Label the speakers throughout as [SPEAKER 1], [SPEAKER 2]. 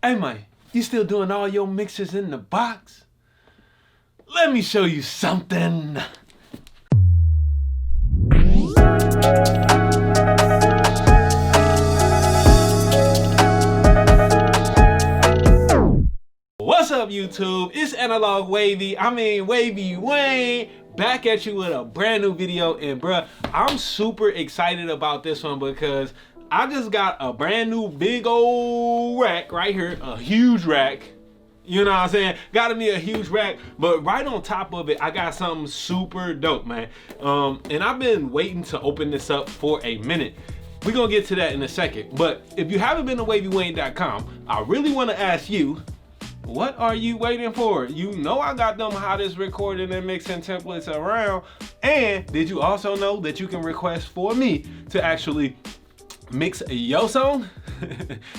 [SPEAKER 1] Hey man, you still doing all your mixes in the box? Let me show you something. What's up YouTube? It's Analog Wavy, Wavy Wayne, back at you with a brand new video. And bruh, I'm super excited about this one because I just got a brand new big old rack right here, a huge rack. You know what I'm saying? Gotta be a huge rack, but right on top of it, I got something super dope, man. And I've been waiting to open this up for a minute. We're gonna get to that in a second. But if you haven't been to wavywayne.com, I really wanna ask you, what are you waiting for? You know I got them hottest recording and mixing templates around. And did you also know that you can request for me to actually mix your song?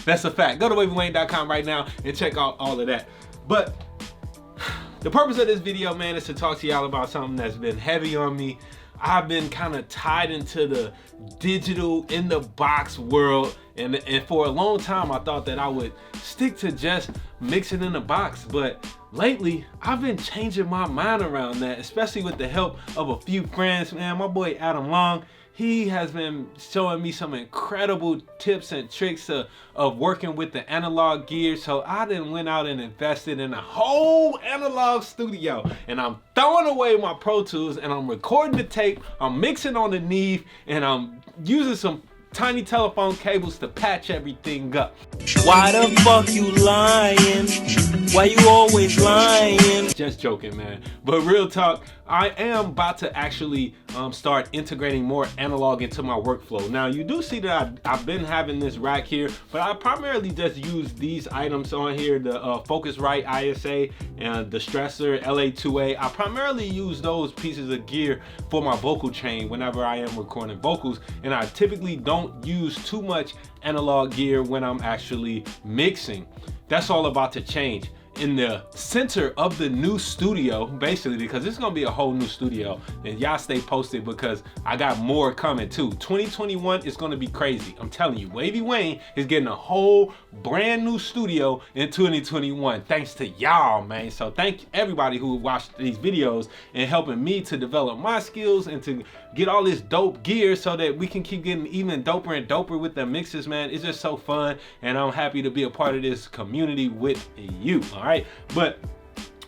[SPEAKER 1] That's a fact. Go to wavywayne.com right now and check out all of that. But the purpose of this video, man, is to talk to y'all about something that's been heavy on me. I've been kind of tied into the digital in the box world, and for a long time I thought that I would stick to just mixing in the box, but lately I've been changing my mind around that, especially with the help of a few friends. Man, my boy Adam Long, he has been showing me some incredible tips and tricks of working with the analog gear. So I then went out and invested in a whole analog studio, and I'm throwing away my Pro Tools and I'm recording the tape, I'm mixing on the Neve, and I'm using some tiny telephone cables to patch everything up.
[SPEAKER 2] Why the fuck you lying? Why you always lying?
[SPEAKER 1] Just joking, man. But real talk, I am about to actually start integrating more analog into my workflow. Now you do see that I've been having this rack here, but I primarily just use these items on here, the Focusrite ISA and the Stressor LA2A. I primarily use those pieces of gear for my vocal chain whenever I am recording vocals, and I typically don't use too much analog gear when I'm actually mixing. That's all about to change. In the center of the new studio, basically, because it's gonna be a whole new studio, and y'all stay posted because I got more coming too. 2021 is gonna be crazy. I'm telling you, Wavy Wayne is getting a whole brand new studio in 2021, thanks to y'all, man. So thank everybody who watched these videos and helping me to develop my skills and to get all this dope gear so that we can keep getting even doper and doper with the mixes, man. It's just so fun, and I'm happy to be a part of this community with you. All right, but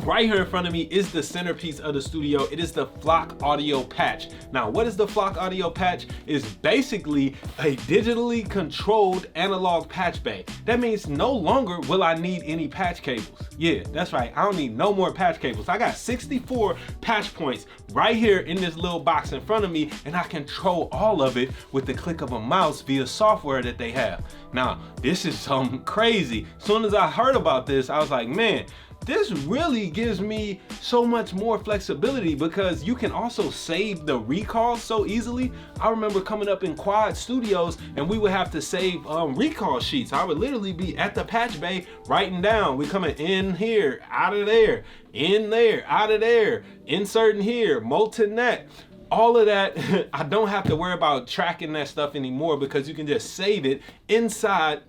[SPEAKER 1] right here in front of me is the centerpiece of the studio. It is the Flock Audio Patch. Now, what is the Flock Audio Patch? It's basically a digitally controlled analog patch bay. That means no longer will I need any patch cables. Yeah, that's right. I don't need no more patch cables. I got 64 patch points right here in this little box in front of me, and I control all of it with the click of a mouse via software that they have. Now, this is something crazy. As soon as I heard about this, I was like, man, this really gives me so much more flexibility because you can also save the recalls so easily. I remember coming up in Quad Studios and we would have to save recall sheets. I would literally be at the patch bay writing down, we coming in here, out of there, in there, out of there, inserting here, molten that. All of that, I don't have to worry about tracking that stuff anymore because you can just save it inside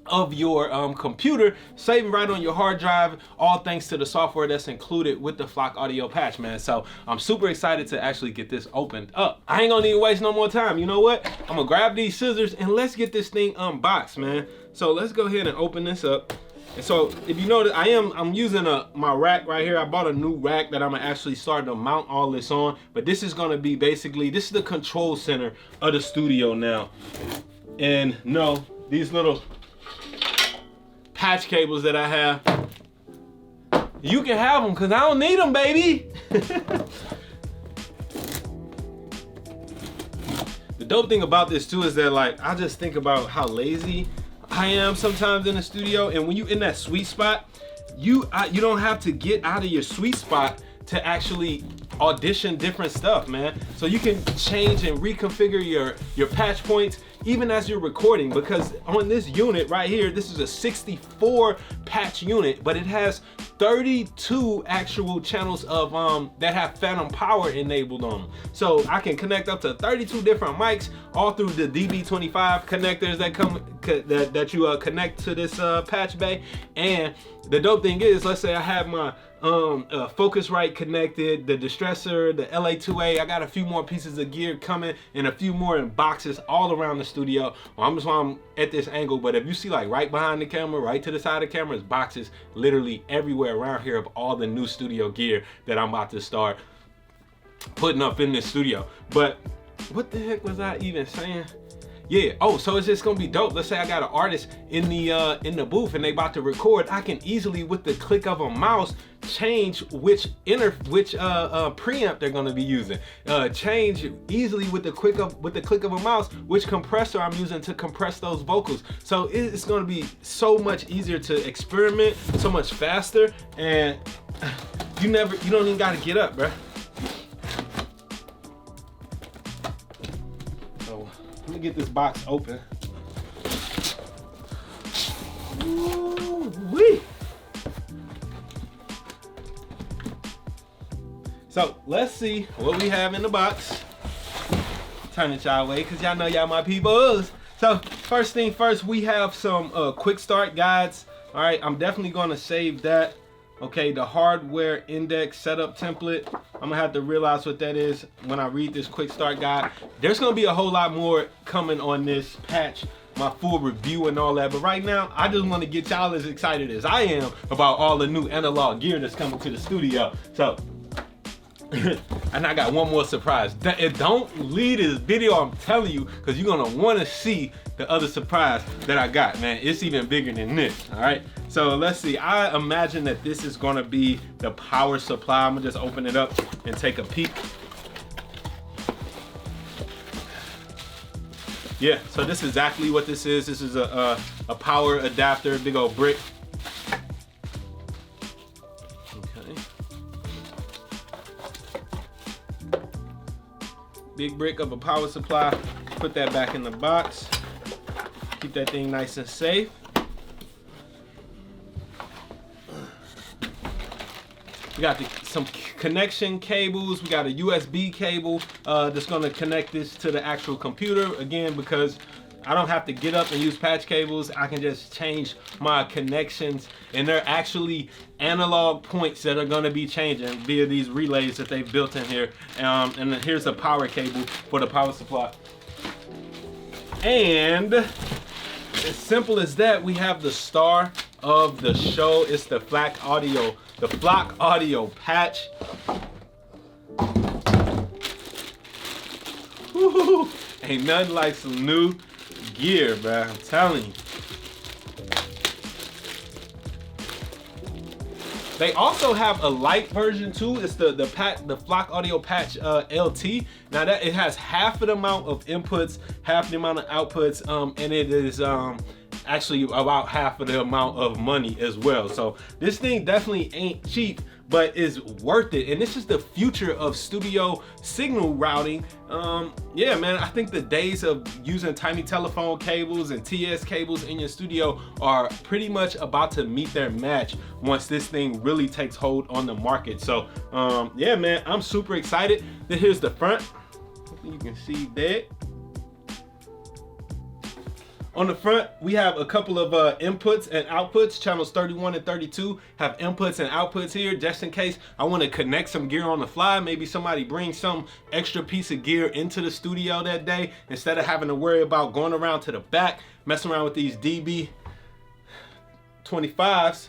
[SPEAKER 1] of your computer, saving right on your hard drive, all thanks to the software that's included with the Flock Audio Patch, man. So I'm super excited to actually get this opened up. I ain't gonna need to waste no more time. You know what? I'm gonna grab these scissors and let's get this thing unboxed, man. So let's go ahead and open this up. And so if you notice, I'm using my rack right here. I bought a new rack that I'm gonna actually start to mount all this on, but this is gonna be basically, this is the control center of the studio now. And no, these little patch cables that I have, you can have them because I don't need them, baby. The dope thing about this too is that, like, I just think about how lazy I am sometimes in the studio, and when you in that sweet spot, you don't have to get out of your sweet spot to actually audition different stuff, man. So you can change and reconfigure your patch points even as you're recording, because on this unit right here, this is a 64 patch unit, but it has 32 actual channels of that have phantom power enabled on them. So I can connect up to 32 different mics all through the DB25 connectors that come that you connect to this Patchbay. And the dope thing is, let's say I have my Focusrite connected, the distressor, the LA2A. I got a few more pieces of gear coming and a few more in boxes all around the studio. Well, I'm at this angle, but if you see like right behind the camera, right to the side of the camera, is boxes literally everywhere around here of all the new studio gear that I'm about to start putting up in this studio. But what the heck was I even saying? Yeah, oh, so it's just gonna be dope. Let's say I got an artist in the booth and they about to record. I can easily, with the click of a mouse, change which preamp they're gonna be using. Change easily with the click of a mouse which compressor I'm using to compress those vocals. So it's gonna be so much easier to experiment, so much faster, and you don't even gotta get up, bruh. Let me get this box open. Ooh-wee. So let's see what we have in the box. Turn it y'all way, cause y'all know y'all my peoples. So first thing first, we have some quick start guides. All right, I'm definitely gonna save that. Okay, the hardware index setup template. I'm gonna have to realize what that is when I read this quick start guide. There's gonna be a whole lot more coming on this patch, my full review and all that. But right now, I just wanna get y'all as excited as I am about all the new analog gear that's coming to the studio. So, and I got one more surprise. Don't leave this video, I'm telling you, because you're gonna wanna see the other surprise that I got, man. It's even bigger than this, all right? So let's see, I imagine that this is gonna be the power supply. I'm gonna just open it up and take a peek. Yeah, so this is exactly what this is. This is a power adapter, big old brick. Okay. Big brick of a power supply. Put that back in the box. Keep that thing nice and safe. We got some connection cables. We got a USB cable that's gonna connect this to the actual computer. Again, because I don't have to get up and use patch cables, I can just change my connections, and they're actually analog points that are gonna be changing via these relays that they've built in here. And then here's a power cable for the power supply. And as simple as that, we have the star of the show. It's the Flock Audio patch. Woo-hoo. Ain't nothing like some new gear, man. I'm telling you. They also have a light version too. It's the Flock Audio Patch LT. Now that it has half of the amount of inputs, half the amount of outputs, and it is actually about half of the amount of money as well. So this thing definitely ain't cheap, but is worth it. And this is the future of studio signal routing. Yeah, man, I think the days of using tiny telephone cables and TS cables in your studio are pretty much about to meet their match once this thing really takes hold on the market. So yeah, man, I'm super excited. Then here's the front. Hopefully you can see that. On the front, we have a couple of inputs and outputs. Channels 31 and 32 have inputs and outputs here, just in case I want to connect some gear on the fly. Maybe somebody brings some extra piece of gear into the studio that day. Instead of having to worry about going around to the back, messing around with these DB25s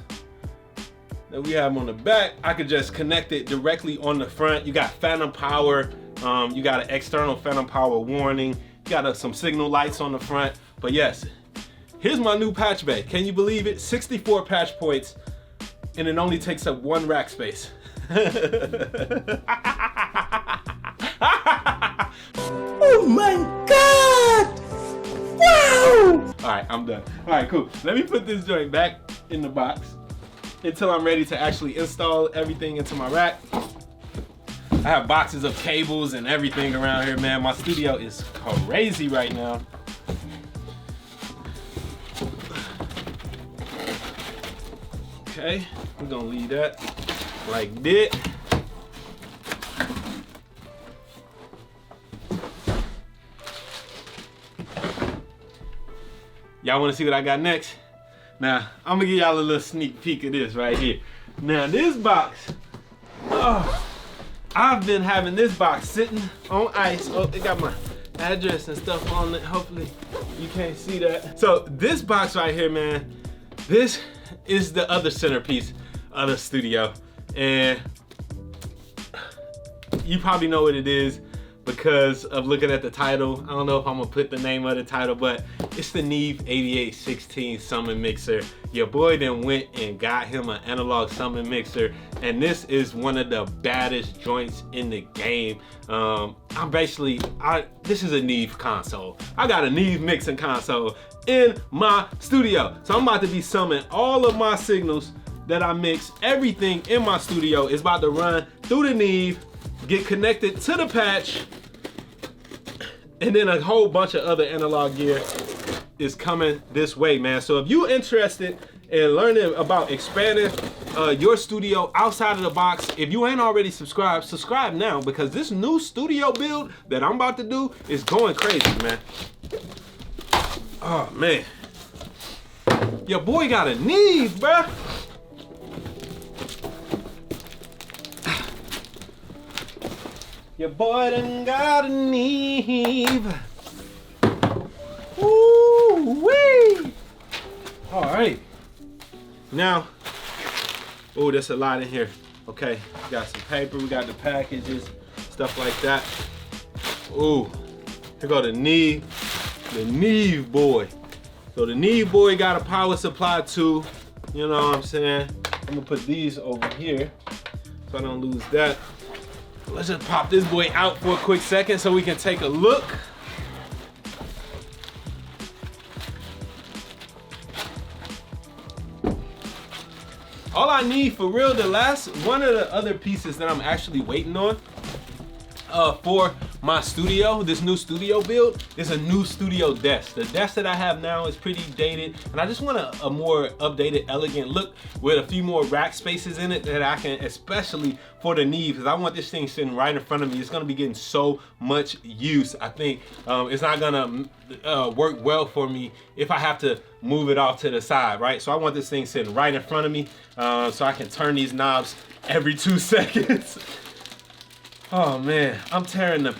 [SPEAKER 1] that we have on the back, I could just connect it directly on the front. You got phantom power. You got an external phantom power warning. You got some signal lights on the front. But yes, here's my new Patchbay. Can you believe it? 64 patch points, and it only takes up 1 rack space.
[SPEAKER 2] Oh my God! Wow!
[SPEAKER 1] All right, I'm done. All right, cool. Let me put this joint back in the box until I'm ready to actually install everything into my rack. I have boxes of cables and everything around here, man. My studio is crazy right now. Okay, we're gonna leave that like that. Y'all wanna see what I got next? Now, I'm gonna give y'all a little sneak peek of this right here. Now this box, oh, I've been having this box sitting on ice. Oh, it got my address and stuff on it. Hopefully you can't see that. So this box right here, man, this is the other centerpiece of the studio. And you probably know what it is because of looking at the title. I don't know if I'm gonna put the name of the title, but it's the Neve 8816 Summon Mixer. Your boy then went and got him an analog summon mixer, and this is one of the baddest joints in the game. This is a Neve console. I got a Neve mixing console in my studio. So I'm about to be summoning all of my signals that I mix. Everything in my studio is about to run through the Neve, get connected to the patch, and then a whole bunch of other analog gear is coming this way, man. So if you're interested in learning about expanding your studio outside of the box, if you ain't already subscribed, subscribe now, because this new studio build that I'm about to do is going crazy, man. Oh, man. Your boy got a Neve, bruh. Your boy done got a Neve. Woo-wee. All right. Now, oh, there's a lot in here. Okay, we got some paper, we got the packages, stuff like that. Oh, here go the Neve boy. So the Neve boy got a power supply too. You know what I'm saying? I'm gonna put these over here so I don't lose that. Let's just pop this boy out for a quick second so we can take a look. All I need for real, one of the other pieces that I'm actually waiting on for my studio, this new studio build, is a new studio desk. The desk that I have now is pretty dated, and I just want a more updated, elegant look with a few more rack spaces in it that I can, especially for the Neve, because I want this thing sitting right in front of me. It's gonna be getting so much use. I think it's not gonna work well for me if I have to move it off to the side, right? So I want this thing sitting right in front of me so I can turn these knobs every 2 seconds. Oh man, I'm tearing the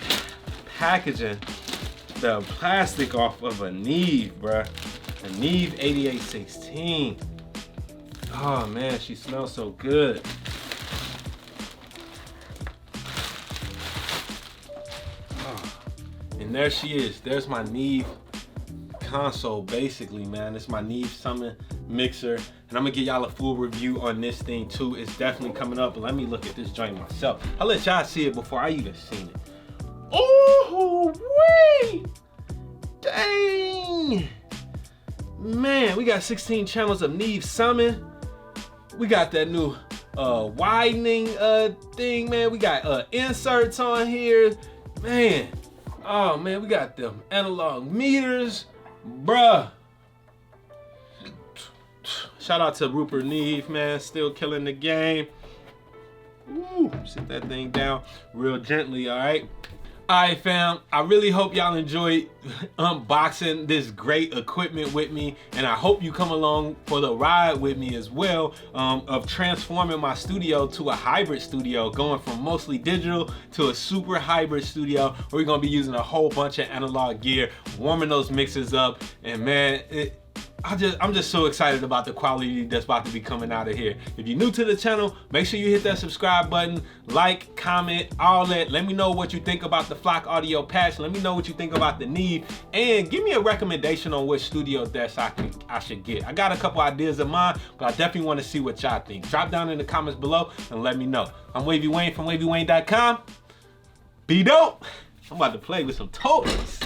[SPEAKER 1] packaging, the plastic off of a Neve, bruh. A Neve 8816. Oh man, she smells so good. Oh. And there she is. There's my Neve console, basically, man. It's my Neve Summon mixer, and I'm gonna give y'all a full review on this thing too. It's definitely coming up, but let me look at this joint myself. I'll let y'all see it before I even seen it. Oh, wait! Dang! Man, we got 16 channels of Neve Summon. We got that new widening thing, man. We got inserts on here. Man, oh man, we got them analog meters, bruh. Shout out to Rupert Neve, man, still killing the game. Ooh, sit that thing down real gently, all right? All right, fam, I really hope y'all enjoyed unboxing this great equipment with me, and I hope you come along for the ride with me as well of transforming my studio to a hybrid studio, going from mostly digital to a super hybrid studio where we're gonna be using a whole bunch of analog gear, warming those mixers up, and man, I'm just so excited about the quality that's about to be coming out of here. If you're new to the channel, make sure you hit that subscribe button, like, comment, all that. Let me know what you think about the Flock Audio patch. Let me know what you think about the Neve, and give me a recommendation on which studio desk I should get. I got a couple ideas of mine, but I definitely want to see what y'all think. Drop down in the comments below and let me know. I'm Wavy Wayne from WavyWayne.com. Be dope. I'm about to play with some toys.